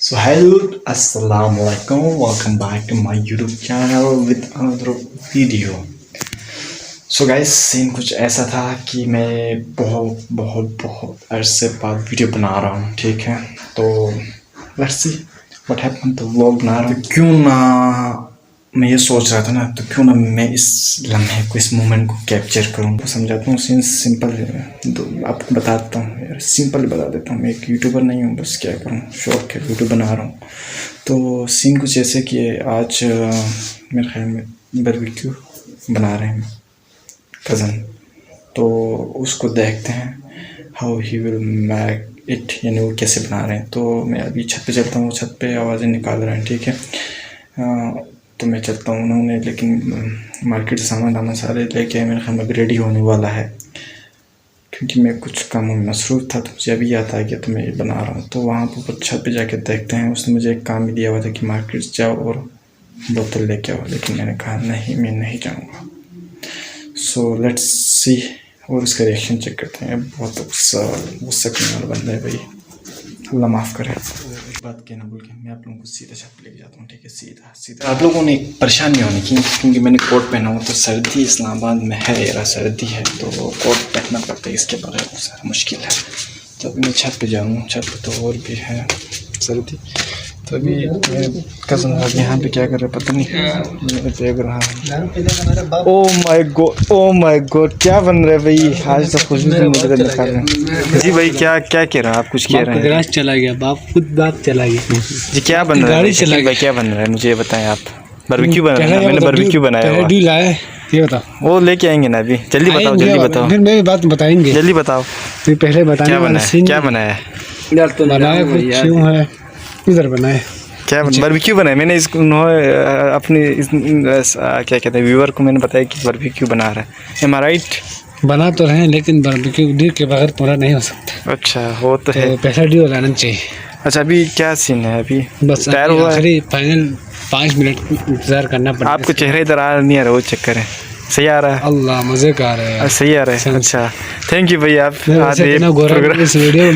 So hello, assalamu alaikum. Welcome back to my YouTube channel with another video. So guys, scene कुछ ऐसा था कि मैं बहुत अरसे बाद वीडियो बना रहा हूँ, ठीक है। तो let's see what happened, तो व्लॉग बना रहा हूँ। क्यों ना मैं ये सोच रहा था ना, तो क्यों ना मैं इस लम्हे को, इस मोमेंट को कैप्चर करूँ। तो समझाता हूँ, सीन सिंपल है, तो आपको बता देता हूँ यार, सिंपल बता देता हूँ। मैं एक यूट्यूबर नहीं हूँ, बस क्या करूँ, शौक है, वीडियो बना रहा हूँ। तो सीन कुछ ऐसे कि आज मेरे ख्याल में बारबेक्यू बना रहे हैं कज़न, तो उसको देखते हैं how he will make it, यानी वो कैसे बना रहे हैं। तो मैं अभी छत पे चलता हूँ, छत पे आवाज़ें निकाल रहे हैं, ठीक है। तो मैं चलता हूँ, उन्होंने लेकिन मार्केट से सामान सारे लेके मेरे ख्याल में अभी रेडी होने वाला है, क्योंकि मैं कुछ काम में मसरूफ़ था। तो मुझे अभी याद आ गया, तो मैं ये बना रहा हूँ। तो वहाँ पर छत पे जाके देखते हैं। उसने मुझे एक काम भी दिया हुआ था कि मार्केट जाओ और बोतल लेके आओ, लेकिन मैंने कहा नहीं, मैं नहीं जाऊँगा। सो लेट्स सी, और उसका रिएक्शन चेक करते हैं। बहुत गुस्सा करने वाला बंदा है भाई, अल्लाह माफ़ करे। एक बात कहना भूल गया, मैं आप लोगों को सीधा छत पे लेके जाता हूँ, ठीक है। सीधा आप लोगों ने परेशान नहीं होने की, क्योंकि मैंने कोट पहना हुआ, तो सर्दी इस्लामाबाद में है यार, सर्दी है, तो कोट पहनना पड़ता है, इसके बगैर बहुत सारा मुश्किल है। तो अभी मैं छत पे जाऊँ, छत पे तो और भी है सर्दी। तो अभी मेरे कज़न लोग यहाँ पे क्या कर रहे पता नहीं, मैं देख रहा हूँ। ओ माय गॉड, क्या बन रहा है भाई, आज तो खुशबू से मुझे निकाल रहे हैं। जी भाई, क्या कह रहे हैं आप, कुछ कह रहे हैं? गैस चला गया, बाप चला गया जी। क्या बन रहा है गाड़ी चला गया, क्या बन रहा है, मुझे बताएं आप। बारबेक्यू बना रहा है, मैंने बारबेक्यू बनाया हुआ। ये बताओ, वो लेके आएंगे ना अभी, जल्दी बताओ, जल्दी बताओ, फिर मैं बात बताएंगे, जल्दी बताओ। फिर पहले बताने क्या बनाया है, क्या बनाया है? बनाया कुछ यूं है, इधर बनाए क्या बारबेक्यू बनाया मैंने। इस अपनी क्या कहते हैं व्यूअर को मैंने बताया कि बारबेक्यू बना रहा है। एम आई राइट? बना तो रहे हैं, लेकिन बारबेक्यू डी के बगैर पूरा नहीं हो सकता। अच्छा, वो तो है। पहला डी लाना चाहिए। अच्छा, अभी क्या सीन है? अभी बस तैयार हुआ है, फाइनल 5 मिनट इंतजार करना पड़ेगा। आपको चेहरे इधर आ नहीं आ रहा, वो चक्कर है। सही आ रहा है? अल्लाह मजे का आ रहा है, सही आ रहा है। अच्छा, थैंक यू भाई, आप इस वीडियो में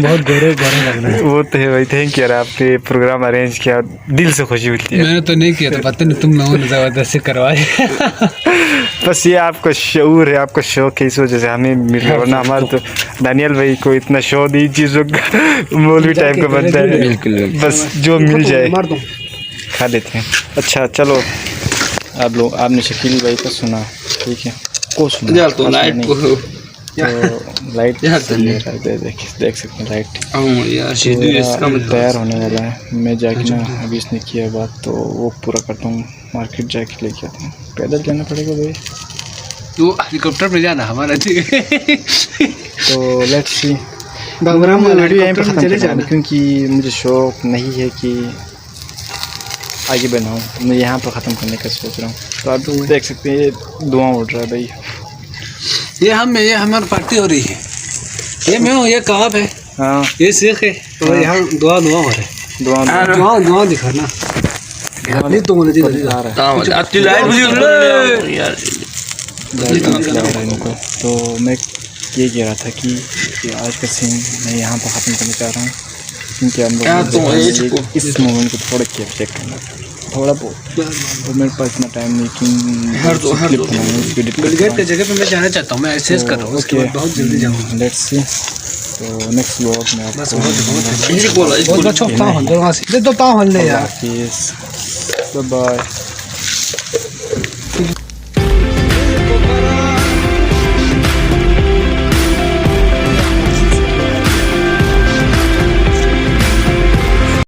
बहुत गोरे लग रहा है। वो तो है भाई, थैंक यू यार, आपने प्रोग्राम अरेंज किया, दिल से खुशी मिलती है। मैंने तो नहीं किया, तो पता नहीं तुम लोगों ने ज़बरदस्ती करवाई। बस ये आपका शऊर है, आपका शौक है, इस वजह से हमें मिल रहा है, वरना हमारा तो दानियल भाई को इतना शौक दी चीज़ों का, मौलवी टाइप का बनता है, बस जो मिल जाए खा लेते हैं। अच्छा चलो, आप लोग, आपने शकील भाई को सुना, ठीक है, को सुना तो लाइट देख सकते हैं, लाइट तैयार होने वाला है। मैं जाके ना, अभी इसने किया बात, तो वो पूरा करता हूँ, मार्केट जाके लेके आता हूँ। पैदल जाना पड़ेगा भाई, तो हेलीकॉप्टर में जाना हमारा। तो लेट्स सी, वीडियो यहीं पर ख़त्म करना, क्योंकि मुझे शौक नहीं है कि आगे बनाऊँ, मैं यहाँ पर ख़त्म करने का सोच रहा हूँ। तो आप देख सकते हैं, ये धुआं उड़ रहा है भाई, ये हमारी पार्टी हो रही है। ये मैं हूँ, ये कबाब है, हाँ, ये सीख है, तो यहाँ दुआ हो रहा है। दुआ दिखाना नहीं, तो मुझे तो मैं ये कह रहा था कि आज का सीन मैं यहाँ पर ख़त्म करना चाह रहा हूँ, क्योंकि हम लोग इस मोमेंट को थोड़ा कैप्चर करना, थोड़ा बहुत, तो मेरे पास इतना टाइम नहीं कि की जगह पे मैं जाना चाहता हूँ, मैं एक्सेस कर रहा हूँ, उसके बाद बहुत जल्दी जाऊँगा। लेट्स सी, तो नेक्स्ट व्लॉग में आपको बहुत